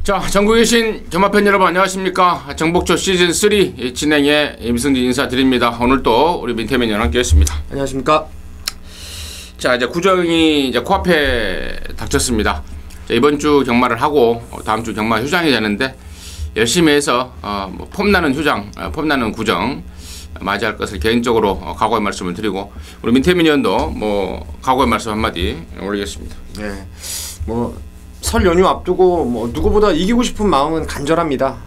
자, 전국에 계신 경마팬 여러분 안녕하십니까. 정복조 시즌3 진행의 임승진 인사드립니다. 오늘도 우리 민태맨이랑 함께 했습니다. 안녕하십니까. 자, 이제 구정이 이제 코앞에 닥쳤습니다. 자, 이번 주 경마를 하고 다음 주 경마 휴장이 되는데 열심히 해서 폼나는 휴장, 폼나는 구정 맞이할 것을 개인적으로 각오의 말씀을 드리고, 우리 민태민 의원도 각오의 말씀 한마디 올리겠습니다. 네, 설 연휴 앞두고 누구보다 이기고 싶은 마음은 간절합니다.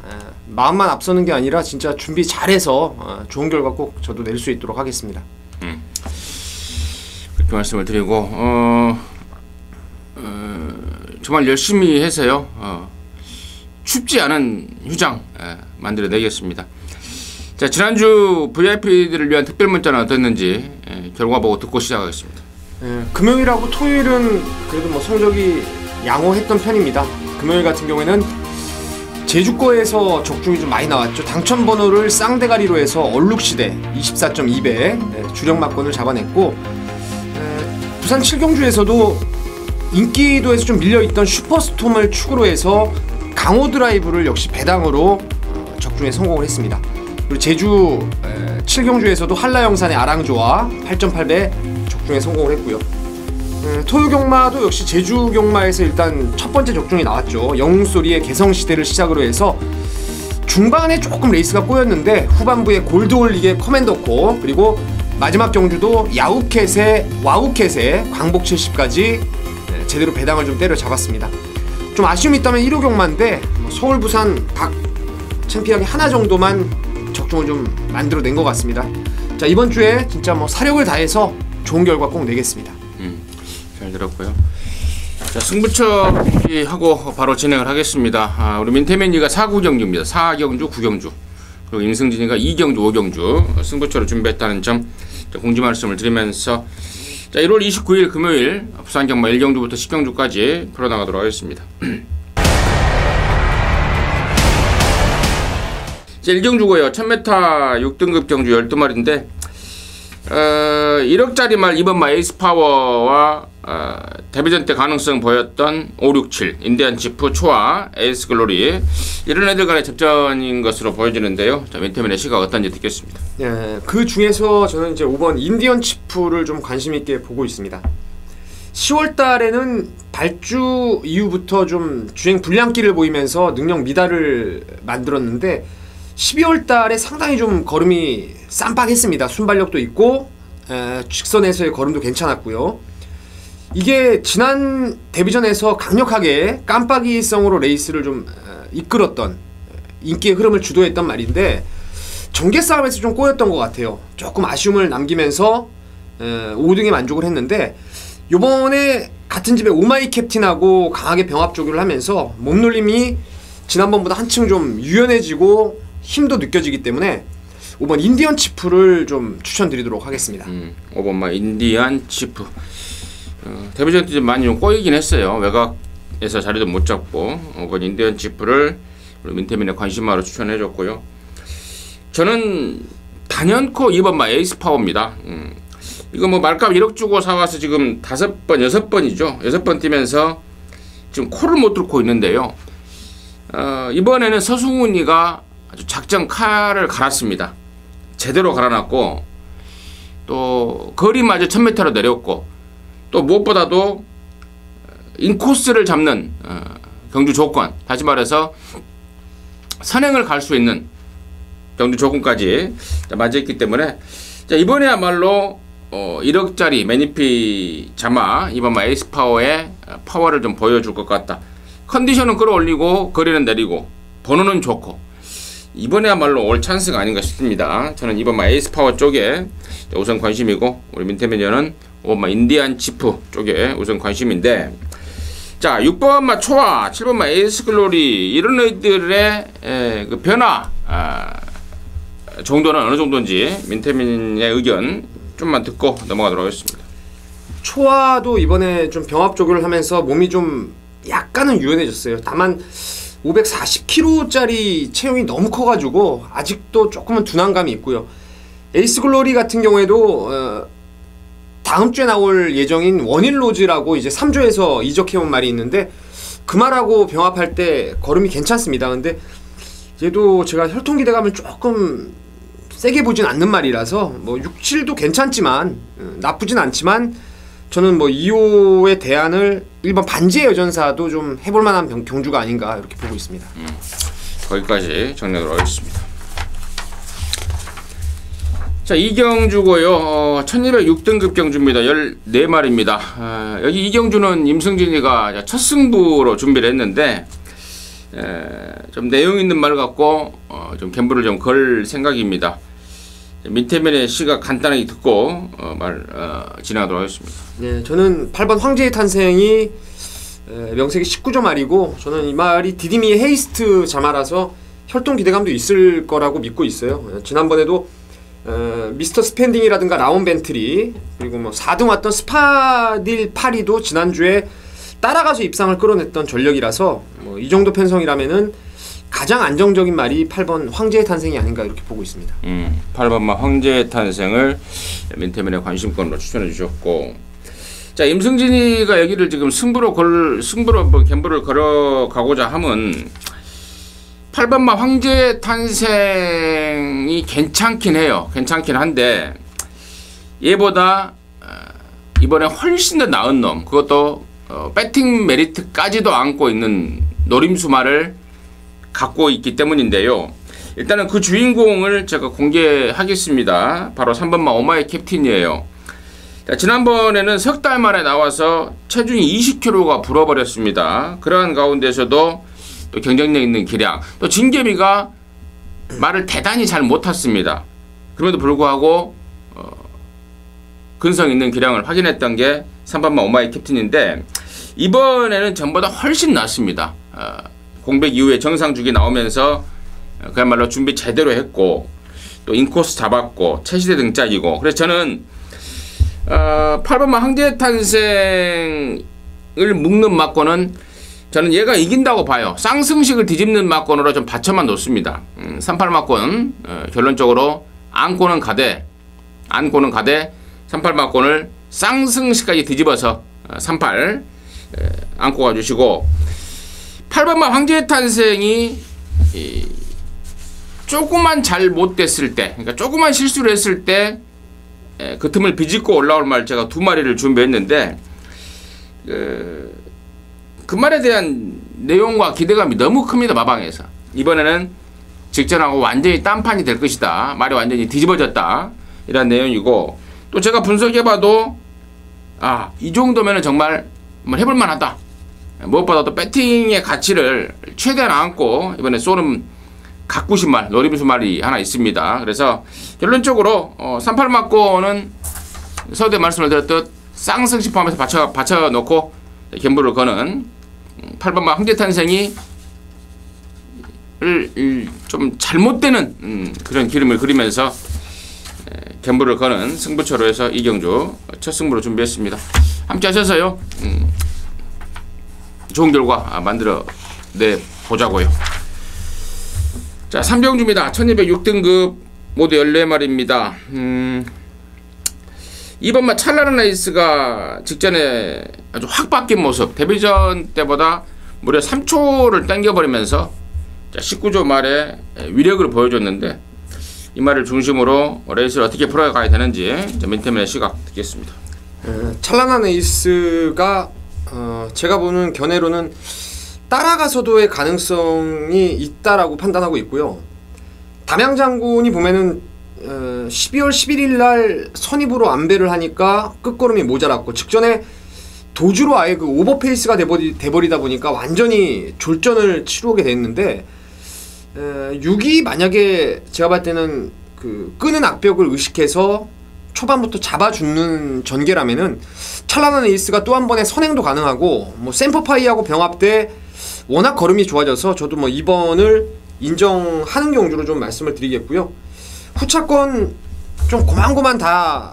마음만 앞서는 게 아니라 진짜 준비 잘해서 좋은 결과 꼭 저도 낼 수 있도록 하겠습니다. 그렇게 말씀을 드리고 정말 열심히 해서요 춥지 않은 휴장 만들어내겠습니다. 자, 지난주 VIP들을 위한 특별 문자는 어땠는지 결과 보고 듣고 시작하겠습니다. 금요일하고 토요일은 그래도 성적이 양호했던 편입니다. 금요일 같은 경우에는 제주거에서 적중이 좀 많이 나왔죠. 당첨 번호를 쌍대가리로 해서 얼룩시대 24.2배 주력막권을 잡아냈고, 부산 7경주에서도 인기도에서 좀 밀려있던 슈퍼스톰을 축으로 해서 강호 드라이브를 역시 배당으로 적중에 성공을 했습니다. 그리고 제주 7경주에서도 한라영산의 아랑조와 8.8배 적중에 성공을 했고요. 토요 경마도 역시 제주 경마에서 일단 첫 번째 적중이 나왔죠. 영웅소리의 개성시대를 시작으로 해서 중반에 조금 레이스가 꼬였는데 후반부에 골드올릭의 커맨더코, 그리고 마지막 경주도 야우캣의 와우캣의 광복 70까지 제대로 배당을 좀 때려잡았습니다. 좀 아쉬움이 있다면 1호 경마인데 서울 부산 각 챔피언이 하나 정도만 적중을 좀 만들어낸 것 같습니다. 자, 이번 주에 진짜 사력을 다해서 좋은 결과 꼭 내겠습니다. 잘 들었고요. 자, 승부처하고 바로 진행을 하겠습니다. 우리 민태맨이가 4구경주입니다. 4경주, 9경주. 그리고 임승진이가 2경주, 5경주 승부처를 준비했다는 점 공지 말씀을 드리면서, 자, 1월 29일 금요일 부산 경마 1경주부터 10경주까지 풀어나가도록 하겠습니다. 자, 1경주고요. 1000m 6등급 경주 12마리인데 1억짜리 말 이번마 에이스파워와 데뷔전 때 가능성 보였던 567 인디안치프, 초아, 에이스글로리, 이런 애들 간의 접전인 것으로 보여지는데요. 자, 민태민의 시각 어떤지 듣겠습니다. 예, 그 중에서 저는 이제 5번 인디언치프를 좀 관심 있게 보고 있습니다. 10월 달에는 발주 이후부터 좀 주행 불량기를 보이면서 능력 미달을 만들었는데 12월 달에 상당히 좀 걸음이 쌈박했습니다. 순발력도 있고 직선에서의 걸음도 괜찮았고요. 이게 지난 데뷔전에서 강력하게 깜빡이성으로 레이스를 좀 이끌었던, 인기의 흐름을 주도했던 말인데 전개 싸움에서 좀 꼬였던 것 같아요. 조금 아쉬움을 남기면서 5등에 만족을 했는데, 요번에 같은 집에 오마이 캡틴하고 강하게 병합 조교를 하면서 몸놀림이 지난번보다 한층 좀 유연해지고 힘도 느껴지기 때문에 5번 인디언 치프를 좀 추천드리도록 하겠습니다. 5번 인디언 치프. 데뷔전 때 좀 많이 좀 꼬이긴 했어요. 외곽에서 자리도 못 잡고 5번 인디언 치프를 우리 민태민의 관심마로 추천해줬고요. 저는 단연코 2번 에이스파워입니다. 이거 말값 1억 주고 사와서 지금 5번, 6번이죠. 6번 뛰면서 지금 코를 못 뚫고 있는데요. 이번에는 서승훈이가 아주 작전 칼을 갈았습니다. 제대로 갈아놨고, 또 거리마저 1000m로 내렸고, 또 무엇보다도 인코스를 잡는 경주 조건, 다시 말해서 선행을 갈 수 있는 경주 조건까지 맞이했기 때문에, 자, 이번에야말로 1억짜리 매니피 자마 이번 에이스파워의 파워를 좀 보여줄 것 같다. 컨디션은 끌어올리고 거리는 내리고 번호는 좋고, 이번에야말로 올 찬스가 아닌가 싶습니다. 저는 이번 에이스파워 쪽에 우선 관심이고, 우리 민태매니어는 5번 인디안 치프 쪽에 우선 관심인데, 자, 6번 초아, 7번 에이스글로리, 이런 애들의 그 변화 정도는 어느 정도인지 민태민의 의견 좀만 듣고 넘어가도록 하겠습니다. 초아도 이번에 좀 병합 조교를 하면서 몸이 좀 약간은 유연해졌어요. 다만 540kg짜리 체형이 너무 커가지고 아직도 조금은 둔한감이 있고요. 에이스글로리 같은 경우에도 다음 주에 나올 예정인 원일로즈라고 이제 3조에서 이적해온 말이 있는데, 금알하고 병합할 때 걸음이 괜찮습니다. 근데 얘도 제가 혈통 기대감을 조금 세게 보진 않는 말이라서 뭐 6, 7도 괜찮지만 나쁘진 않지만 저는 뭐 2호의 대안을 1번 반지의 여전사도 좀 해볼 만한 경주가 아닌가 이렇게 보고 있습니다. 거기까지 정리하도록 하겠습니다. 자, 이 경주고요. 1206등급 경주입니다. 14마리입니다. 여기 이 경주는 임승진이가 첫 승부로 준비를 했는데 좀 내용 있는 말 갖고 좀 갬블을 좀 걸 생각입니다. 민태면의 시각 간단하게 듣고 진행하도록 하겠습니다. 네, 저는 8번 황제의 탄생이 명색이 19점 말이고 저는 이 말이 디디미의 헤이스트 자마라서 혈통 기대감도 있을 거라고 믿고 있어요. 지난번에도 미스터 스펜딩이라든가 라온 벤트리 그리고 뭐 4등 왔던 스파딜 파리도 지난주에 따라가서 입상을 끌어냈던 전력이라서 뭐 이 정도 편성이라면은 가장 안정적인 말이 8번 황제의 탄생이 아닌가 이렇게 보고 있습니다. 8번만 황제의 탄생을 민태면의 관심권으로 추천해 주셨고, 자, 임승진이가 여기를 지금 승부로 뭐 갬블을 걸어가고자 함은 8번만 황제의 탄생이 괜찮긴 해요. 괜찮긴 한데 얘보다 이번에 훨씬 더 나은 놈, 그것도 배팅 메리트까지도 안고 있는 노림수말을 갖고 있기 때문인데요. 일단은 그 주인공을 제가 공개하겠습니다. 바로 3번만 오마이 캡틴이에요. 자, 지난번에는 석 달 만에 나와서 체중이 20kg가 불어버렸습니다. 그러한 가운데서도 또 경쟁력 있는 기량, 또 진개미가 말을 대단히 잘 못 탔습니다. 그럼에도 불구하고 근성 있는 기량을 확인했던 게 3번만 오마이 캡틴인데 이번에는 전보다 훨씬 낫습니다. 공백 이후에 정상주기 나오면서 그야말로 준비 제대로 했고 또 인코스 잡았고 최시대 등짝이고, 그래서 저는 8번만 황제의 탄생을 묶는 막고는 저는 얘가 이긴다고 봐요. 쌍승식을 뒤집는 막권으로 좀 받쳐만 놓습니다. 38 막권 결론적으로 안고는 가되 38 막권을 쌍승식까지 뒤집어서 38 안고 가주시고, 8번만 황제의 탄생이 조금만 잘 못됐을 때, 그러니까 조금만 실수를 했을 때 그 틈을 비집고 올라올 말 제가 2마리를 준비했는데 그 말에 대한 내용과 기대감이 너무 큽니다. 마방에서 이번에는 직전하고 완전히 딴판이 될 것이다, 말이 완전히 뒤집어졌다, 이런 내용이고, 또 제가 분석해봐도 이 정도면은 정말 한번 해볼 만하다. 무엇보다 또 배팅의 가치를 최대한 안고 이번에 쏘는 가꾸신 말, 노림수 말이 하나 있습니다. 그래서 결론적으로 38 맞고는 서두에 말씀을 드렸듯 쌍승식 포함해서 받쳐놓고 갬블을 거는 8번만 황제탄생이 좀 잘못되는 그런 그림을 그리면서 갬블을 거는 승부처로 해서 이경주 첫 승부로 준비했습니다. 함께 하셔서요 좋은 결과 만들어 내 보자고요. 자, 3경주입니다. 1206등급 모두 14마리입니다. 2번만 찬란한 에이스가 직전에 아주 확 바뀐 모습, 데뷔전 때보다 무려 3초를 당겨버리면서 19조 말에 위력을 보여줬는데 이 말을 중심으로 레이스를 어떻게 풀어가야 되는지 민태면의 시각 듣겠습니다. 찬란한 에이스가 제가 보는 견해로는 따라가서도의 가능성이 있다라고 판단하고 있고요. 담양장군이 보면은 12월 11일 날 선입으로 안배를 하니까 끝걸음이 모자랐고 직전에 도주로 아예 그 오버페이스가 돼버리다 보니까 완전히 졸전을 치르게 됐는데 6이 만약에 제가 봤을 때는 그 끄는 악벽을 의식해서 초반부터 잡아주는 전개라면은 찬란한 에이스가 또 한 번의 선행도 가능하고, 뭐 샘퍼파이하고 병합 때 워낙 걸음이 좋아져서 저도 뭐 2번을 인정하는 경주로 좀 말씀을 드리겠고요. 후차권 좀 고만고만 다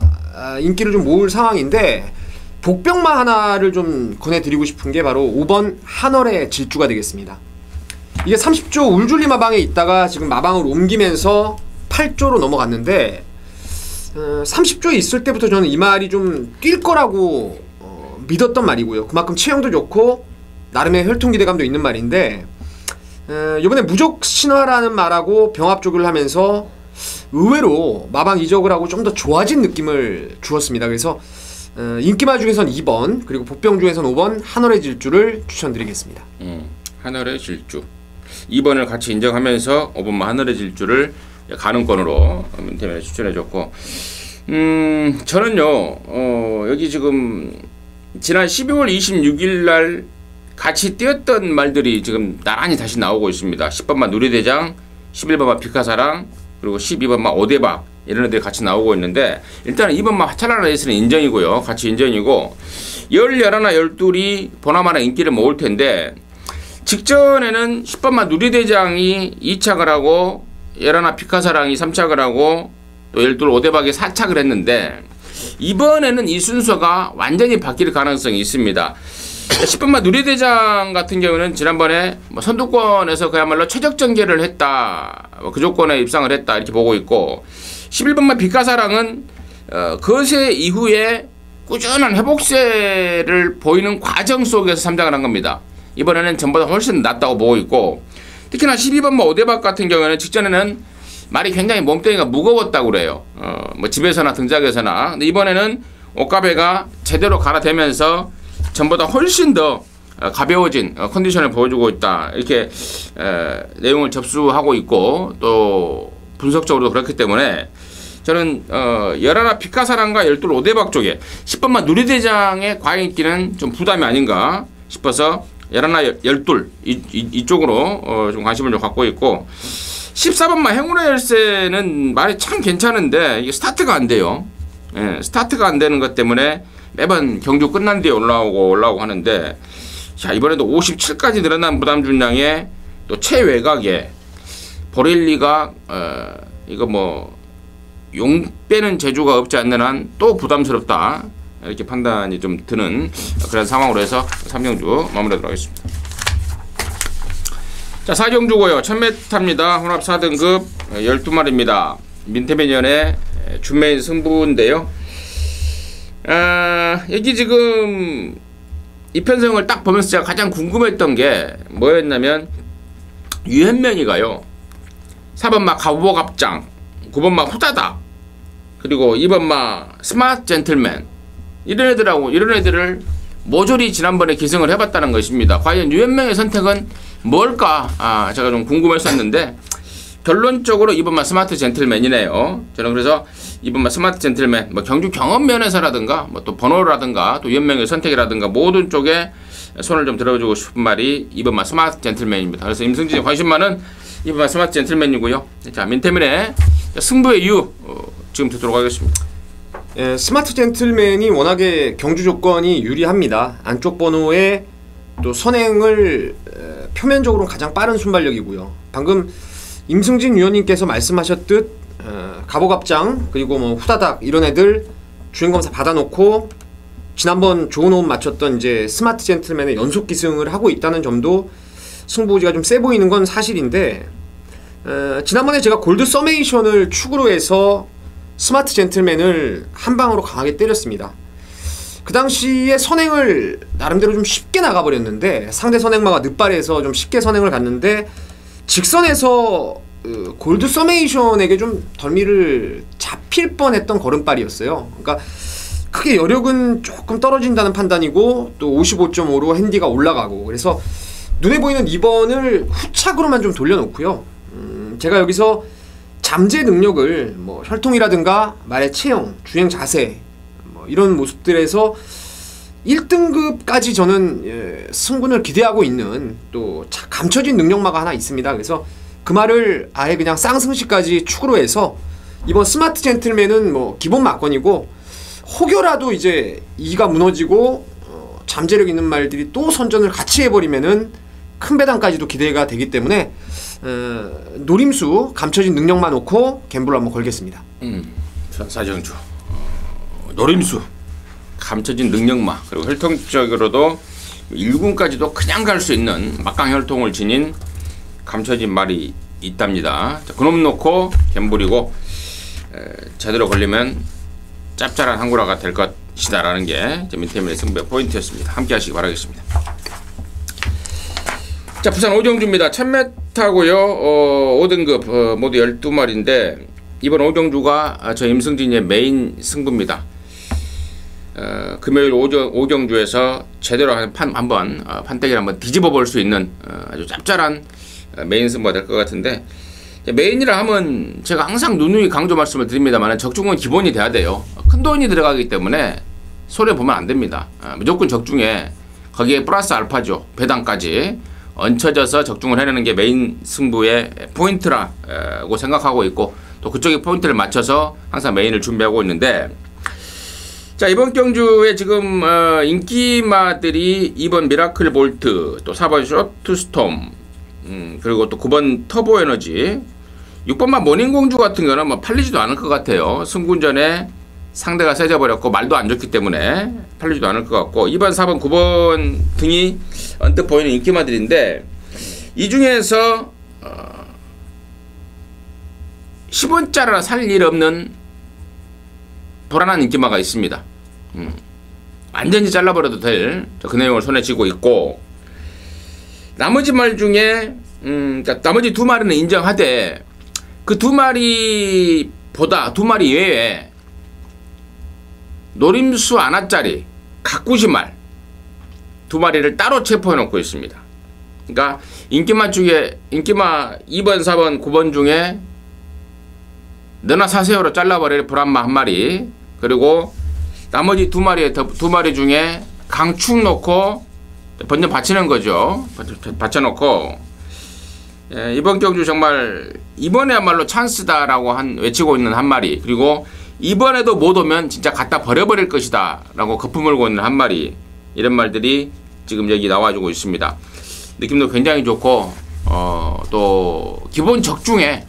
인기를 좀 모을 상황인데 복병마 하나를 좀 권해드리고 싶은 게 바로 5번 한월의 질주가 되겠습니다. 이게 30조 울줄리 마방에 있다가 지금 마방을 옮기면서 8조로 넘어갔는데 30조에 있을 때부터 저는 이 말이 좀 뛸 거라고 믿었던 말이고요. 그만큼 체형도 좋고 나름의 혈통 기대감도 있는 말인데 이번에 무적 신화라는 말하고 병합 조교를 하면서 의외로 마방 이적을 하고 좀 더 좋아진 느낌을 주었습니다. 그래서 인기마 중에선 2번 그리고 복병 중에선 5번 한월의 질주를 추천드리겠습니다. 한월의 질주 2번을 같이 인정하면서 5번 하늘의 질주를 가능권으로 민태면에 추천해줬고 저는요 여기 지금 지난 12월 26일 날 같이 뛰었던 말들이 지금 나란히 다시 나오고 있습니다. 10번마 누리대장, 11번마 피카사랑 그리고 12번마 오대박 이런 애들이 같이 나오고 있는데 일단은 2번마 하차라나 레이스는 인정이고요. 같이 인정이고 11, 12이 보나마나 인기를 모을 텐데 직전에는 10번마 누리대장이 2착을 하고 11 피카사랑이 3착을 하고 또 12 오대박이 4착을 했는데 이번에는 이 순서가 완전히 바뀔 가능성이 있습니다. 10번마 누리대장 같은 경우는 지난번에 선두권에서 그야말로 최적전개를 했다. 그 조건에 입상을 했다. 이렇게 보고 있고 11번마 빛가사랑은 거세 이후에 꾸준한 회복세를 보이는 과정 속에서 3장을 한 겁니다. 이번에는 전보다 훨씬 낫다고 보고 있고 특히나 12번마 오대박 같은 경우에는 직전에는 말이 굉장히 몸뚱이가 무거웠다고 그래요. 뭐 집에서나 등짝에서나. 근데 이번에는 옷가베가 제대로 갈아대면서 전보다 훨씬 더 가벼워진 컨디션을 보여주고 있다. 이렇게 내용을 접수하고 있고 또 분석적으로도 그렇기 때문에 저는 11 피카사랑과 12 오대박 쪽에 10번만 누리대장의 과잉 인기는 좀 부담이 아닌가 싶어서 11, 12 이쪽으로 좀 관심을 좀 갖고 있고 14번만 행운의 열쇠는 말이 참 괜찮은데 이게 스타트가 안 돼요. 예, 스타트가 안 되는 것 때문에 매번 경주 끝난 뒤에 올라오고 하는데 자 이번에도 57까지 늘어난 부담 중량에 또 최외곽에 보렐리가 이거 뭐 용 빼는 재주가 없지 않는 한 또 부담스럽다 이렇게 판단이 좀 드는 그런 상황으로 해서 3경주 마무리하도록 하겠습니다. 자 4경주고요 1000m입니다. 혼합 4등급 12마리입니다. 민태매년의 준메인 승부인데요. 여기 지금 이 편성을 딱 보면서 제가 가장 궁금했던 게 뭐였냐면 유현명이가요 4번마 가보갑장 9번마 후다닥 그리고 2번마 스마트 젠틀맨 이런 애들을 모조리 지난번에 기승을 해봤다는 것입니다. 과연 유현명의 선택은 뭘까 제가 좀 궁금했었는데 결론적으로 2번마 스마트 젠틀맨이네요. 저는 그래서 2번마 스마트 젠틀맨 뭐 경주 경험 면에서라든가 뭐 또 번호라든가 또 유현명의 선택이라든가 모든 쪽에 손을 좀 들어주고 싶은 말이 2번마 스마트 젠틀맨입니다. 그래서 임승진의 관심 많은 2번마 스마트 젠틀맨이고요. 자 민태민의 승부의 이유 지금 듣도록 하겠습니다. 예, 스마트 젠틀맨이 워낙에 경주 조건이 유리합니다. 안쪽 번호에 또 선행을 표면적으로 가장 빠른 순발력이고요. 방금 임승진 위원님께서 말씀하셨듯 가보갑장 그리고 뭐 후다닥 이런 애들 주행검사 받아놓고 지난번 좋은 호흡 맞췄던 이제 스마트 젠틀맨의 연속 기승을 하고 있다는 점도 승부지가 좀 세 보이는 건 사실인데 지난번에 제가 골드 서메이션을 축으로 해서 스마트 젠틀맨을 한 방으로 강하게 때렸습니다. 그 당시에 선행을 나름대로 좀 쉽게 나가버렸는데 상대 선행마가 늦발해서 좀 쉽게 선행을 갔는데 직선에서 골드 서메이션에게 좀 덜미를 잡힐 뻔했던 걸음발이었어요. 그러니까 크게 여력은 조금 떨어진다는 판단이고 또 55.5로 핸디가 올라가고 그래서 눈에 보이는 2번을 후착으로만 좀 돌려놓고요. 제가 여기서 잠재 능력을 뭐 혈통이라든가 말의 체형, 주행 자세 뭐 이런 모습들에서 1등급까지 저는 승분을 기대하고 있는 또 감춰진 능력마가 하나 있습니다. 그래서 그 말을 아예 그냥 쌍승시까지 축으로 해서 이번 스마트 젠틀맨은 뭐 기본 막건이고 혹여라도 이제 2가 무너지고 잠재력 있는 말들이 또 선전을 같이 해버리면은 큰 배당까지도 기대가 되기 때문에 노림수 감춰진 능력만 놓고 갬블로 한번 걸겠습니다. 사정주 노림수 감춰진 능력마 그리고 혈통적으로도 1군까지도 그냥 갈 수 있는 막강 혈통을 지닌 감춰진 말이 있답니다. 자, 그놈 놓고 갬블이고 제대로 걸리면 짭짤한 항구라가 될 것이다 라는 게 민태민의 승부의 포인트였습니다. 함께 하시기 바라겠습니다. 자, 부산 오정주입니다. 1000m고요. 5등급 모두 12마리인데 이번 오정주가 저 임승진의 메인 승부입니다. 금요일 오정주에서 제대로 한번 판때기를 한번 뒤집어 볼 수 있는 아주 짭짤한 메인 승부가 될 것 같은데, 메인이라 하면 제가 항상 누누이 강조 말씀을 드립니다만 적중은 기본이 돼야 돼요. 큰 돈이 들어가기 때문에 손해 보면 안 됩니다. 무조건 적중에 거기에 플러스 알파죠. 배당까지 얹혀져서 적중을 해내는 게 메인 승부의 포인트라고 생각하고 있고, 또 그쪽에 포인트를 맞춰서 항상 메인을 준비하고 있는데, 자, 이번 경주에 지금 인기마들이 2번 미라클 볼트, 또 4번 쇼트스톰, 그리고 또 9번 터보 에너지, 6번만 모닝공주 같은 거는 뭐 팔리지도 않을 것 같아요. 승군전에 상대가 세져버렸고 말도 안 좋기 때문에 팔리지도 않을 것 같고, 2번, 4번, 9번 등이 언뜻 보이는 인기마들인데, 이 중에서 10원짜리라 살 일 없는 불안한 인기마가 있습니다. 완전히 잘라버려도 될 그 내용을 손에 쥐고 있고, 나머지 말 중에 그러니까 나머지 두 마리는 인정하되 그 두 마리보다 두 마리 외에 노림수 하나짜리 가꾸시말 두 마리를 따로 체포해 놓고 있습니다. 그러니까 인기마 2번, 4번, 9번 중에 너나 사세요로 잘라버릴 불안마 한 마리, 그리고 나머지 두 마리 중에 강축 놓고 번전 받치는 거죠. 받쳐놓고, 이번 경주 정말 이번에야말로 찬스다라고 외치고 있는 한 마리, 그리고 이번에도 못 오면 진짜 갖다 버려버릴 것이다 라고 거품 물고 있는 한 마리, 이런 말들이 지금 여기 나와주고 있습니다. 느낌도 굉장히 좋고, 또 기본 적중에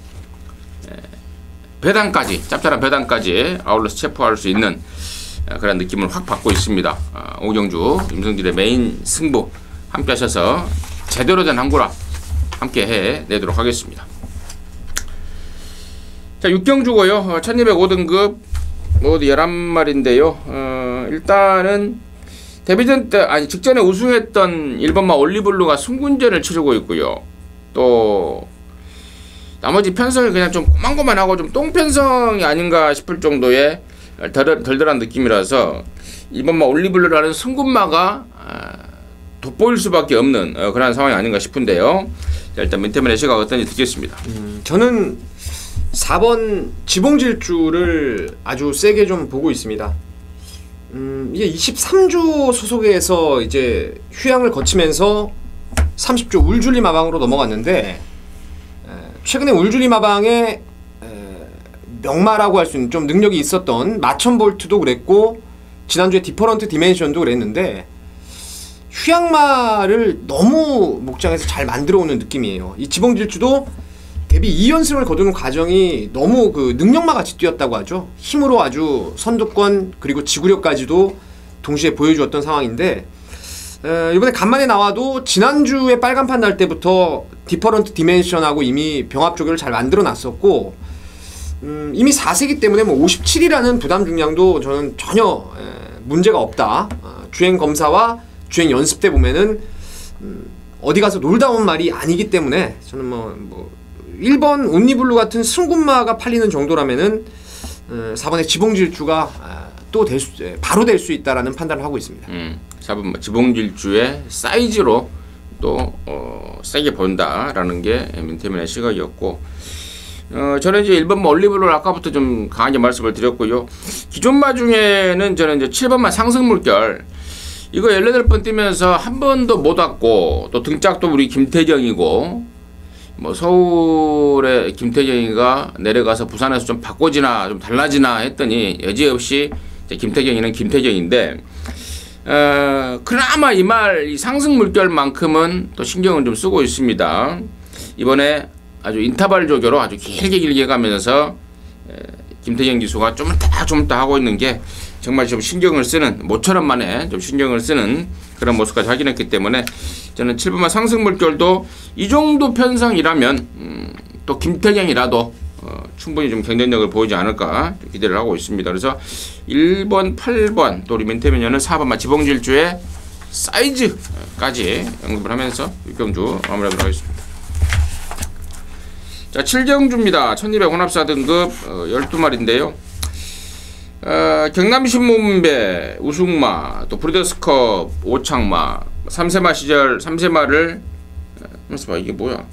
배당까지, 짭짤한 배당까지 아울러서 체포할 수 있는 그런 느낌을 확 받고 있습니다. 오정주 임승진의 메인 승부 함께 하셔서 제대로 된 항구라 함께 해내도록 하겠습니다. 자, 6경주고요. 1205등급 모두 11마리인데요. 일단은 데뷔전 때, 직전에 우승했던 1번마 올리블루가 승군전을 치르고 있고요. 또 나머지 편성이 그냥 좀 고만고만하고 좀 똥편성이 아닌가 싶을 정도의 덜덜한 느낌이라서 1번마 올리블루라는 승군마가 돋보일 수밖에 없는 그런 상황이 아닌가 싶은데요. 자, 일단 민태맨의 시각 어떤지 듣겠습니다. 저는 4번 지봉질주를 아주 세게 좀 보고 있습니다. 이게 23주 소속에서 이제 휴양을 거치면서 30주 울줄리 마방으로 넘어갔는데, 최근에 울줄리 마방에 명마라고 할 수 있는 좀 능력이 있었던 마천볼트도 그랬고, 지난주에 디퍼런트 디멘션도 그랬는데, 휴양마를 너무 목장에서 잘 만들어 오는 느낌이에요. 이 지봉질주도 데뷔 2연승을 거두는 과정이 너무 그 능력마 같이 뛰었다고 하죠. 힘으로 아주 선두권 그리고 지구력까지도 동시에 보여주었던 상황인데, 이번에 간만에 나와도 지난주에 빨간판 날 때부터 디퍼런트 디멘션하고 이미 병합 조교를 잘 만들어 놨었고, 이미 4세기 때문에 뭐 57이라는 부담 중량도 저는 전혀 문제가 없다. 주행 검사와 주행 연습 때 보면은 어디 가서 놀다 온 말이 아니기 때문에 저는 뭐 1번 옴니블루 같은 승군마가 팔리는 정도라면은 4번의 지봉질주가 또 바로 될 수 있다라는 판단을 하고 있습니다. 4번 지봉질주의 사이즈로 또 세게 본다라는 게 민태민의 시각이었고, 저는 이제 1번마 올리블루를 아까부터 좀 강하게 말씀을 드렸고요. 기존마 중에는 저는 이제 7번마 상승물결, 이거 18번 뛰면서 한 번도 못 왔고, 또 등짝도 우리 김태경이고, 뭐 서울에 김태경이가 내려가서 부산에서 좀 바꿔지나 좀 달라지나 했더니 여지없이 김태경이는 김태경인데, 그나마 이 상승 물결만큼은 또 신경을 좀 쓰고 있습니다. 이번에 아주 인터벌 조교로 아주 길게 가면서 김태경 기수가 좀 이따 하고 있는 게 정말 좀 신경을 쓰는, 모처럼 만에 좀 신경을 쓰는 그런 모습까지 확인했기 때문에 저는 7번마 상승 물결도 이 정도 편성이라면 또 김태경이라도 충분히 좀 경쟁력을 보이지 않을까 기대를 하고 있습니다. 그래서 1번, 8번 또 우리 민태민녀는 4번마 지봉질주에 사이즈까지 언급을 하면서 6경주 마무리하도록 하겠습니다. 자, 7경주입니다. 1200 혼합사 등급 12마리인데요. 경남신문배 우승마, 또 브리더스컵 오창마, 3세마 시절 3세마를 이게 뭐야?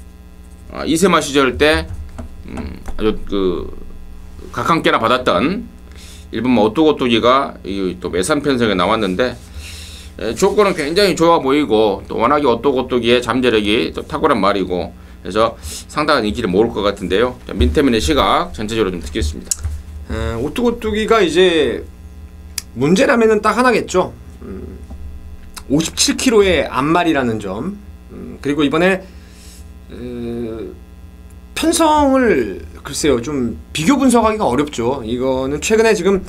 2세마 시절 때 아주 각한께나 받았던 일본마 오뚜고뚜기가 또 매산 편성에 나왔는데 조건은 굉장히 좋아 보이고 또 워낙에 오뚜고뚜기의 잠재력이 또 탁월한 말이고 그래서 상당한 인기를 모을 것 같은데요. 자, 민태민의 시각 전체적으로 좀 듣겠습니다. 오뚜고뚜기가 이제 문제라면은 딱 하나겠죠. 57kg의 앞말이라는 점. 그리고 이번에 편성을 글쎄요 좀 비교 분석하기가 어렵죠. 이거는 최근에 지금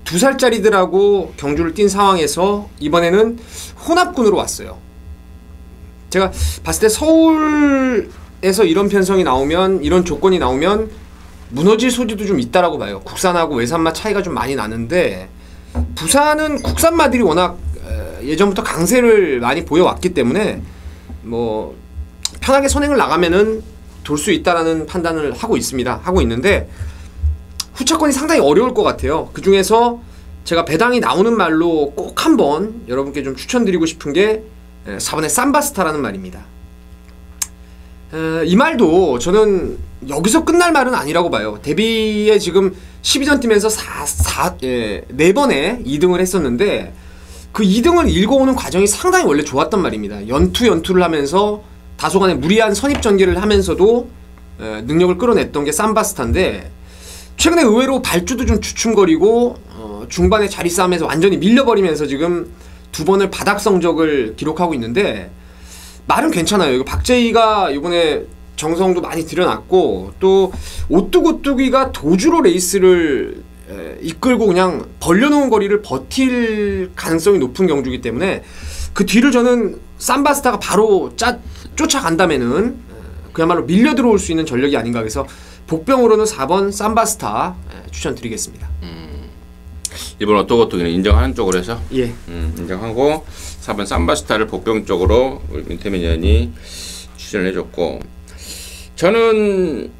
2살짜리들하고 경주를 뛴 상황에서 이번에는 혼합군으로 왔어요. 제가 봤을 때 서울에서 이런 편성이 나오면, 이런 조건이 나오면 무너질 소지도 좀 있다라고 봐요. 국산하고 외산마 차이가 좀 많이 나는데 부산은 국산마들이 워낙 예전부터 강세를 많이 보여왔기 때문에 뭐 편하게 선행을 나가면은 돌 수 있다라는 판단을 하고 있는데 후차권이 상당히 어려울 것 같아요. 그 중에서 제가 배당이 나오는 말로 꼭 한번 여러분께 좀 추천드리고 싶은 게 4번의 삼바스타라는 말입니다. 이 말도 저는 여기서 끝날 말은 아니라고 봐요. 데뷔에 지금 12전 뛰면서 4번에 2등을 했었는데 그 2등을 읽어오는 과정이 상당히 원래 좋았단 말입니다. 연투를 하면서 다소간의 무리한 선입 전개를 하면서도 능력을 끌어냈던 게 삼바스타인데 최근에 의외로 발주도 좀 주춤거리고 중반에 자리 싸움에서 완전히 밀려버리면서 지금 2번을 바닥 성적을 기록하고 있는데 말은 괜찮아요. 이거 박재희가 이번에 정성도 많이 들여놨고 또 오뚜고뚜기가 도주로 레이스를 이끌고 그냥 벌려놓은 거리를 버틸 가능성이 높은 경주이기 때문에 그 뒤를 저는 삼바스타가 바로 쫓아간다면은 그야말로 밀려 들어올 수 있는 전력이 아닌가. 그래서 복병으로는 4번 삼바스타 추천드리겠습니다. 일본 오뚜고뚜기는 인정하는 쪽으로 해서 예, 인정하고 4번 삼바스타를 복병 쪽으로 우리 민태민 의원이 추천을 해줬고 저는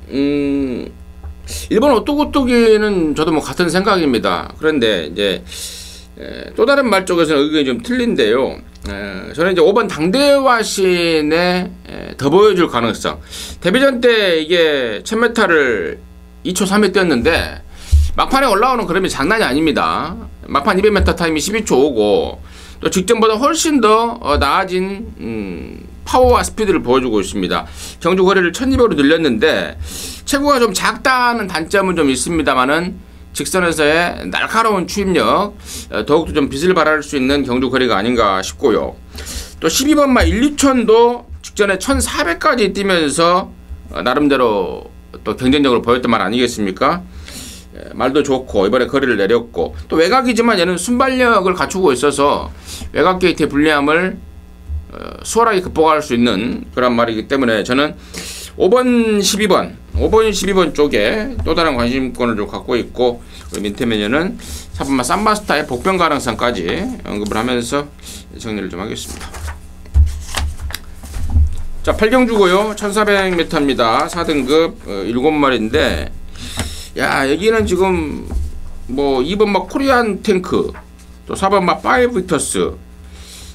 일본 오뚜고뚜기는 저도 뭐 같은 생각입니다. 그런데 이제 또 다른 말 쪽에서는 의견이 좀 틀린데요. 저는 이제 5번 당대화신에 더 보여줄 가능성. 데뷔전 때 이게 1000m를 2초 3에 뛰었는데 막판에 올라오는 그림이 장난이 아닙니다. 막판 200m 타임이 12초 5고 또 직전보다 훨씬 더 나아진 파워와 스피드를 보여주고 있습니다. 경주 거리를 1200으로 늘렸는데 체구가 좀 작다는 단점은 좀 있습니다만은 직선에서의 날카로운 추입력 더욱더 좀 빛을 발할 수 있는 경주 거리가 아닌가 싶고요. 또 12번마 1, 2천도 직전에 1400까지 뛰면서 나름대로 또 경쟁력을 보였던 말 아니겠습니까? 말도 좋고 이번에 거리를 내렸고 또 외곽이지만 얘는 순발력을 갖추고 있어서 외곽 게이트의 불리함을 수월하게 극복할 수 있는 그런 말이기 때문에 저는 5번 12번 쪽에 또 다른 관심권을 좀 갖고 있고 우리 민태매니아는 4번마 삼바스타의 복병 가능성까지 언급을 하면서 정리를 좀 하겠습니다. 자, 8경주고요. 1400m입니다. 4등급 7마리인데 야, 여기는 지금 뭐 2번마 코리안 탱크 또 4번마 파이브비터스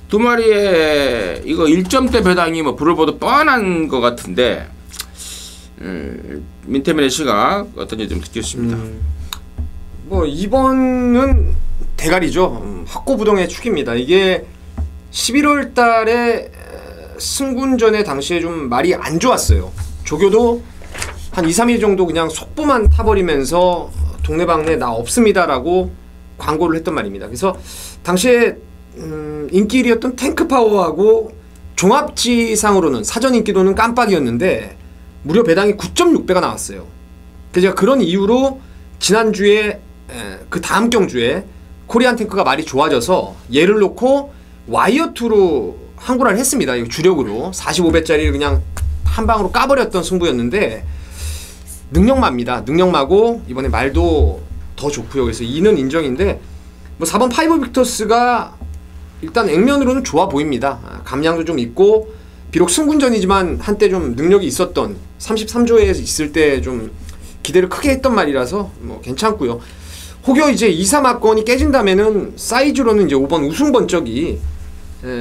두 마리의 이거 1점대 배당이 뭐 불을 보듯 뻔한 것 같은데 민태민의 시각 어떤지 좀 듣겠습니다. 뭐 2번은 대가리죠. 확고부동의 축입니다. 이게 11월 달에 승군전에 당시에 좀 말이 안 좋았어요. 조교도 한 2, 3일 정도 그냥 속보만 타버리면서 동네방네 나 없습니다라고 광고를 했던 말입니다. 그래서 당시에 인기 1위였던 탱크 파워하고 종합지상으로는 사전 인기도는 깜빡이었는데 무려 배당이 9.6배가 나왔어요. 그래서 제가 그런 이유로 지난주에 그 다음 경주에 코리안 탱크가 말이 좋아져서 얘를 놓고 와이어2로 항구를 했습니다. 이거 주력으로 45배짜리를 그냥 한 방으로 까버렸던 승부였는데 능력마입니다. 능력마고 이번에 말도 더 좋고요. 그래서 2는 인정인데 뭐 4번 파이브 빅터스가 일단 액면으로는 좋아 보입니다. 감량도 좀 있고 비록 승군전이지만 한때 좀 능력이 있었던 33조에 있을 때 좀 기대를 크게 했던 말이라서 뭐 괜찮고요. 혹여 이제 2-3화권이 깨진다면은 사이즈로는 이제 5번 우승 번쩍이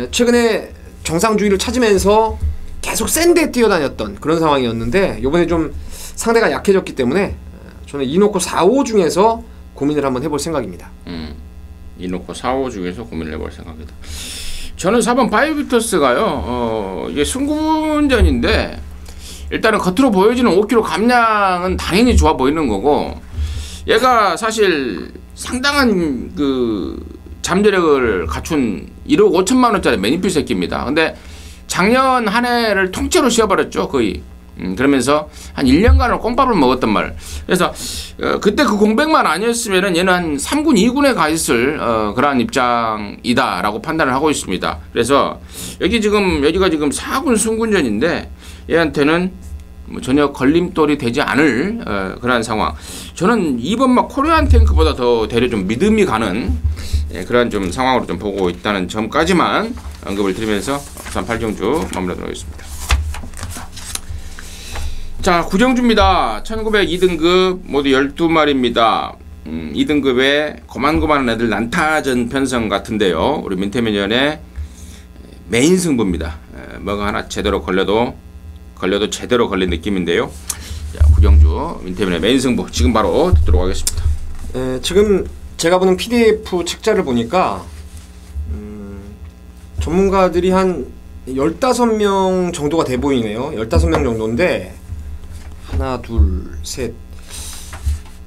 최근에 정상주의를 찾으면서 계속 센 데 뛰어다녔던 그런 상황이었는데 요번에 좀 상대가 약해졌기 때문에 저는 이노코 4-5 중에서 고민을 한번 해볼 생각입니다. 이노코 4-5 중에서 고민을 해볼 생각이다. 저는 4번 바이비토스가요. 이게 승군전인데 일단은 겉으로 보여지는 5kg 감량은 당연히 좋아 보이는 거고, 얘가 사실 상당한 그 잠재력을 갖춘 1억 5천만 원짜리 매니필 새끼입니다. 근데 작년 한 해를 통째로 씌워버렸죠, 거의. 그러면서 한 1년간을 꼼밥을 먹었단 말. 그래서 그때 그 공백만 아니었으면은 얘는 한 3군 2군에 가 있을 그러한 입장이다라고 판단을 하고 있습니다. 그래서 여기가 지금 4군 승군전인데 얘한테는 뭐 전혀 걸림돌이 되지 않을 그러한 상황. 저는 2번 막 코리안 탱크보다 더 대려 좀 믿음이 가는 그러한 좀 상황으로 좀 보고 있다는 점까지만 언급을 드리면서 우선 8경주 마무리하도록 하겠습니다. 자, 구정주입니다. 1902등급 모두 12마리입니다. 2등급에 고만고만한 애들 난타전 편성 같은데요. 우리 민태민연의 메인 승부입니다. 뭐가 하나 제대로 걸려도 제대로 걸린 느낌인데요. 자, 구정주 민태민의 메인 승부 지금 바로 듣도록 하겠습니다. 지금 제가 보는 PDF 책자를 보니까 전문가들이 한 15명 정도가 돼 보이네요. 15명 정도인데 하나, 둘, 셋,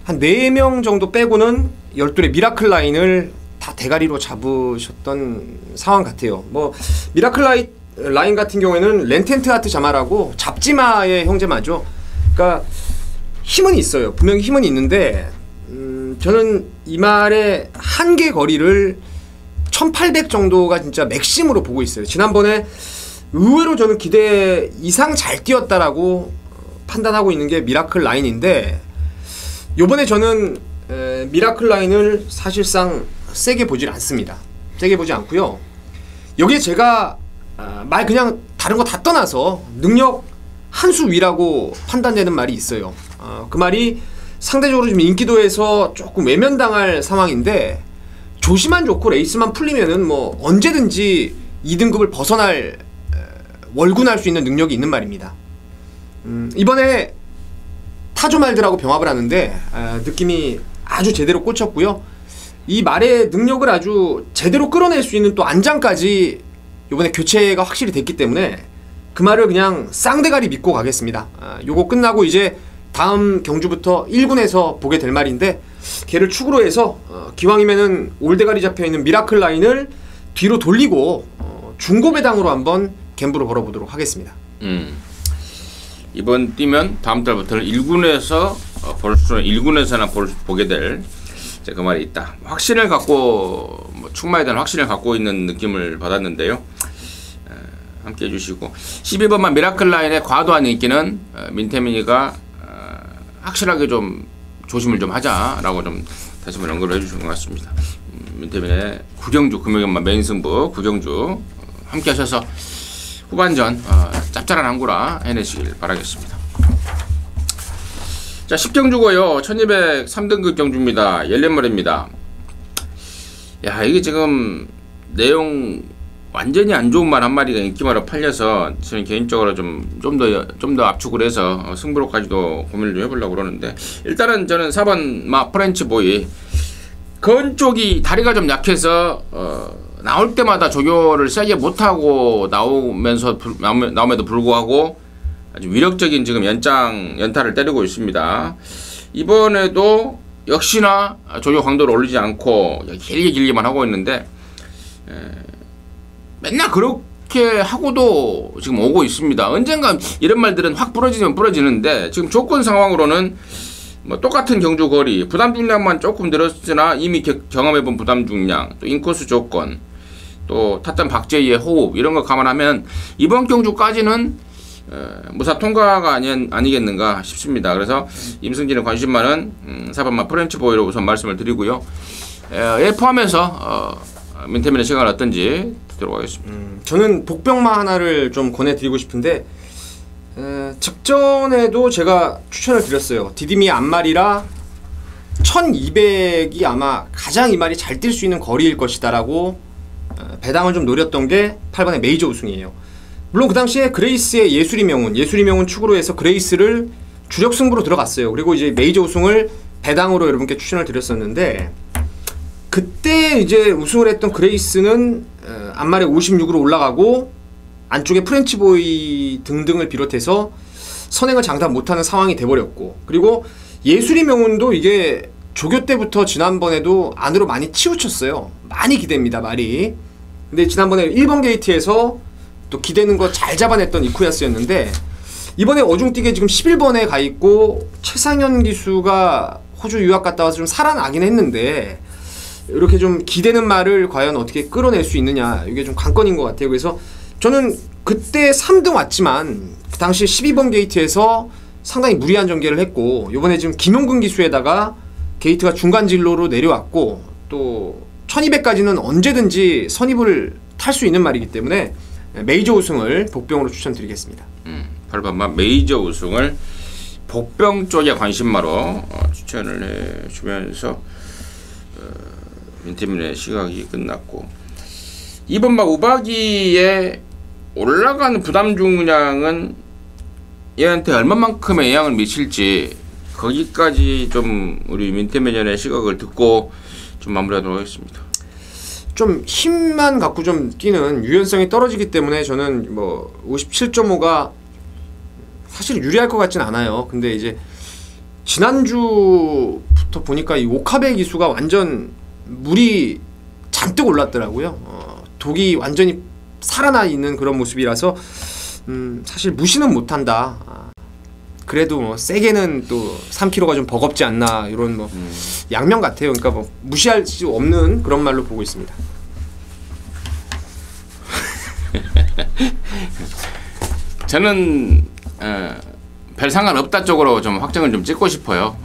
한 4명 정도 빼고는 12의 미라클 라인을 다 대가리로 잡으셨던 상황 같아요. 뭐 미라클 라인 같은 경우에는 렌텐트 하트 자마라고 잡지마의 형제마죠. 그러니까 힘은 있어요. 분명히 힘은 있는데 저는 이 말의 한계 거리를 1800 정도가 진짜 맥심으로 보고 있어요. 지난번에 의외로 저는 기대 이상 잘 뛰었다라고 판단하고 있는 게 미라클 라인인데, 요번에 저는 미라클 라인을 사실상 세게 보질 않습니다. 세게 보지 않고요. 여기에 제가 말 그냥 다른 거 다 떠나서 능력 한 수 위라고 판단되는 말이 있어요. 그 말이 상대적으로 좀 인기도에서 조금 외면당할 상황인데, 조시만 좋고 레이스만 풀리면은 뭐 언제든지 2등급을 벗어날 월군할 수 있는 능력이 있는 말입니다. 이번에 타조말들하고 병합을 하는데 느낌이 아주 제대로 꽂혔고요. 이 말의 능력을 아주 제대로 끌어낼 수 있는 또 안장까지 이번에 교체가 확실히 됐기 때문에 그 말을 그냥 쌍대가리 믿고 가겠습니다. 요거 끝나고 이제 다음 경주부터 1군에서 보게 될 말인데, 걔를 축으로 해서 기왕이면은 올대가리 잡혀있는 미라클 라인을 뒤로 돌리고 중고배당으로 한번 갬브로 걸어보도록 하겠습니다. 이번 뛰면 다음 달부터는 1군에서 보게 될 그 말이 있다. 확신을 갖고 충마에 대한 확신을 갖고 있는 느낌을 받았는데요. 함께 해주시고 12번만 미라클 라인의 과도한 인기는 민태민이가 확실하게 좀 조심을 좀 하자라고 좀 다시 한번 언급을 해주신 것 같습니다. 민태민의 구정주 금요일만 메인 승부 구정주 함께 하셔서 후반전 짭짤한 항구라 해내시길 바라겠습니다. 자, 10경주고요. 1203등급 경주입니다. 14마리입니다. 야, 이게 지금 내용 완전히 안 좋은 말 한 마리가 인기마로 팔려서 저는 개인적으로 좀 더 압축을 해서 승부로까지도 고민을 좀 해보려고 그러는데, 일단은 저는 4번 프렌치 보이 건 쪽이 다리가 좀 약해서 나올 때마다 조교를 세게 못하고 나옴에도 불구하고 아주 위력적인 지금 연타를 때리고 있습니다. 이번에도 역시나 조교 강도를 올리지 않고 길게만 하고 있는데, 맨날 그렇게 하고도 지금 오고 있습니다. 언젠가 이런 말들은 확 부러지면 부러지는데, 지금 조건 상황으로는 뭐 똑같은 경주 거리, 부담 중량만 조금 늘었으나 이미 경험해본 부담 중량, 또 인코스 조건, 또 탔던 박재희의 호흡 이런 거 감안하면 이번 경주까지는 무사 통과가 아니겠는가 싶습니다. 그래서 임승진의 관심 많은 4번마 프렌치 보이로 우선 말씀을 드리고요. 예, 포함해서 민태민의 시각은 어떤지 듣도록 하겠습니다. 저는 복병마 하나를 좀 권해드리고 싶은데 직전에도 제가 추천을 드렸어요. 디디미 앞말이라 1200이 아마 가장 이 말이 잘 뛸 수 있는 거리일 것이다 라고 배당을 좀 노렸던 게 8번의 메이저 우승이에요. 물론 그 당시에 그레이스의 예술이 명운 축으로 해서 그레이스를 주력 승부로 들어갔어요. 그리고 이제 메이저 우승을 배당으로 여러분께 추천을 드렸었는데, 그때 이제 우승을 했던 그레이스는 앞말에 56으로 올라가고 안쪽에 프렌치보이 등등을 비롯해서 선행을 장담 못하는 상황이 돼버렸고, 그리고 예술이 명운도 이게 조교 때부터 지난번에도 안으로 많이 치우쳤어요. 많이 기대입니다, 말이. 근데 지난번에 1번 게이트에서 또 기대는 거 잘 잡아냈던 이쿠야스였는데, 이번에 어중뛰게 지금 11번에 가 있고 최상현 기수가 호주 유학 갔다 와서 좀 살아나긴 했는데, 이렇게 좀 기대는 말을 과연 어떻게 끌어낼 수 있느냐, 이게 좀 관건인 것 같아요. 그래서 저는 그때 3등 왔지만 그 당시 12번 게이트에서 상당히 무리한 전개를 했고, 이번에 지금 김용근 기수에다가 게이트가 중간 진로로 내려왔고, 또 1200까지는 언제든지 선입을 탈 수 있는 말이기 때문에 메이저 우승을 복병으로 추천드리겠습니다. 8번마 메이저 우승을 복병 쪽에 관심마로 추천을 해주면서 민태민의 시각이 끝났고, 2번마 우박이의 올라가는 부담 중량은 얘한테 얼마만큼의 영향을 미칠지, 거기까지 좀 우리 민태민의 시각을 듣고 좀 마무리하도록 하겠습니다. 좀 힘만 갖고 좀 뛰는 유연성이 떨어지기 때문에 저는 뭐 57.5가 사실 유리할 것 같진 않아요. 근데 이제 지난주부터 보니까 이 오카베 기수가 완전 물이 잔뜩 올랐더라고요. 독이 완전히 살아나 있는 그런 모습이라서 사실 무시는 못한다. 그래도 뭐 세게는 또 3kg가 좀 버겁지 않나, 이런 뭐 양면 같아요. 그러니까 뭐 무시할 수 없는 그런 말로 보고 있습니다. 저는 별 상관없다 쪽으로 좀 확정을 좀 찍고 싶어요.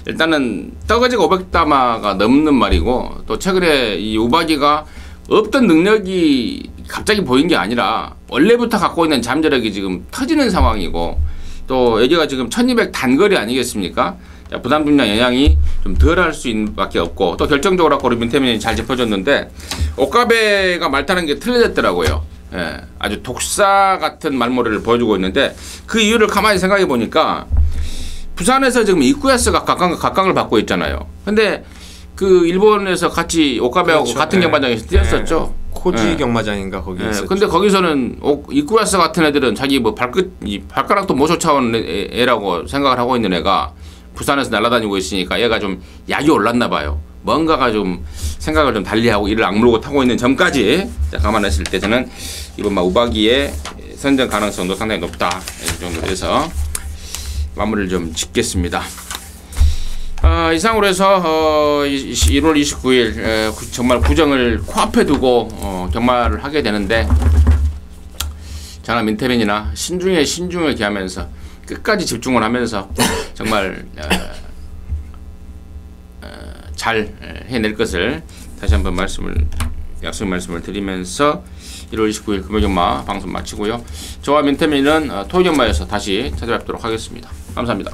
일단은 떠거지가 500다마가 넘는 말이고, 또 최근에 이 우박이가 없던 능력이 갑자기 보인 게 아니라 원래부터 갖고 있는 잠재력이 지금 터지는 상황이고, 또 여기가 지금 1200 단거리 아니겠습니까? 부담 중량 영향이 좀 덜 할 수 있는 밖에 없고, 또 결정적으로 아까 우리 민태민이 잘 짚어줬는데, 오카베가 말 타는 게 틀려졌더라고요. 예, 아주 독사 같은 말머리를 보여주고 있는데, 그 이유를 가만히 생각해 보니까 부산에서 지금 이쿠야스가 각광을 받고 있잖아요. 근데 그 일본에서 같이 오카베하고 그렇죠. 같은 경마장에서 뛰었었죠. 코지 경마장인가 거기 있었죠. 근데 거기서는 이쿠야스 같은 애들은 자기 뭐 발가락도 못 쫓아오는 애라고 생각을 하고 있는 애가 부산에서 날아다니고 있으니까 얘가 좀 약이 올랐나 봐요. 뭔가가 좀 생각을 좀 달리하고 이를 악물고 타고 있는 점까지 감안했을 때 저는 이번 막 우박이의 선정 가능성도 상당히 높다, 이 정도로 해서 마무리를 좀 짓겠습니다. 이상으로 해서 1월 29일 정말 구정을 코앞에 두고 경마를 하게 되는데, 저나 민태민이나 신중에 기하면서 끝까지 집중을 하면서 정말 잘 해낼 것을 다시 한번 약속 말씀을 드리면서 1월 29일 금요경마 방송 마치고요. 저와 민태민은 토요경마에서 다시 찾아뵙도록 하겠습니다. 감사합니다.